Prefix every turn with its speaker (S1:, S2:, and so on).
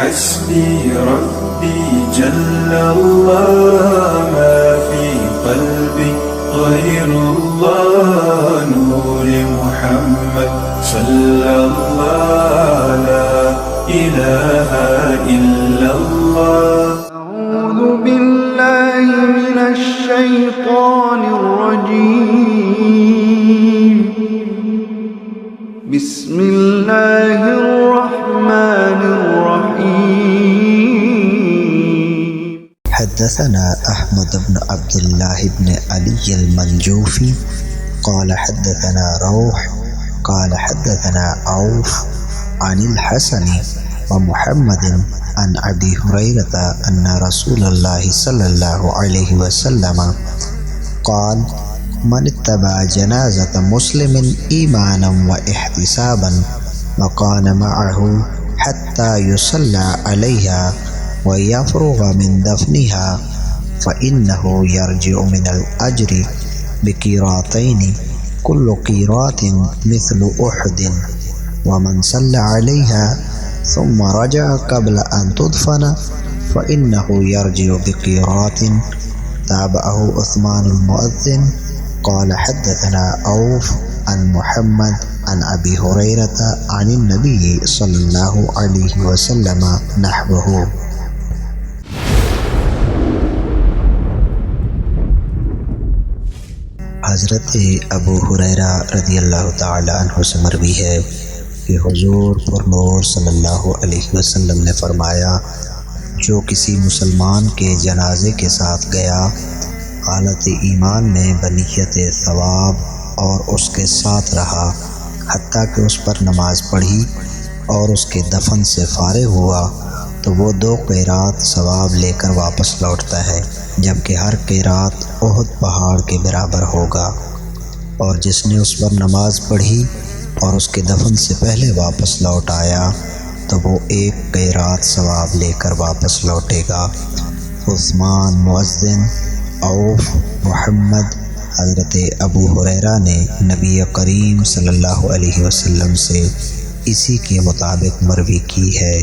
S1: حسبي ربي جل الله ما في قلبي غير الله نور محمد صلى الله لا إله إلا الله.
S2: أعوذ بالله من الشيطان الرجيم. بسم الله الرحمن الرحيم.
S3: حدثنا أحمد بن عبد الله بن علي المنجوفي قال حدثنا روح قال حدثنا عوف عن الحسن ومحمد عن أبي هريرة أن رسول الله صلى الله عليه وسلم قال من اتبع جنازة مسلم إيمانا واحتسابا وكان معه حتى يصلى عليها ويفرغ من دفنها فإنه يرجع من الأجر بقيراتين كل قيرات مثل أحد ومن صلى عليها ثم رجع قبل أن تدفن فإنه يرجع بقيرات. تابعه عثمان المؤذن قال حدثنا عوف عن محمد عن أبي هريرة عن النبي صلى الله عليه وسلم نحوه. حضرت ابو ہریرہ رضی اللہ تعالی عنہ سے مروی ہے کہ حضور پرنور صلی اللہ علیہ وسلم نے فرمایا جو کسی مسلمان کے جنازے کے ساتھ گیا حالت ایمان میں بنیت ثواب اور اس کے ساتھ رہا حتیٰ کہ اس پر نماز پڑھی اور اس کے دفن سے فارغ ہوا تو وہ 2 قیرات ثواب لے کر واپس لوٹتا ہے جبکہ ہر قیرات احد پہاڑ کے برابر ہوگا، اور جس نے اس پر نماز پڑھی اور اس کے دفن سے پہلے واپس لوٹ آیا تو وہ 1 قیرات ثواب لے کر واپس لوٹے گا۔ عثمان مؤذن، عوف، محمد حضرت ابو ہریرہ نے نبی کریم صلی اللہ علیہ وسلم سے اسی کے مطابق مروی کی ہے۔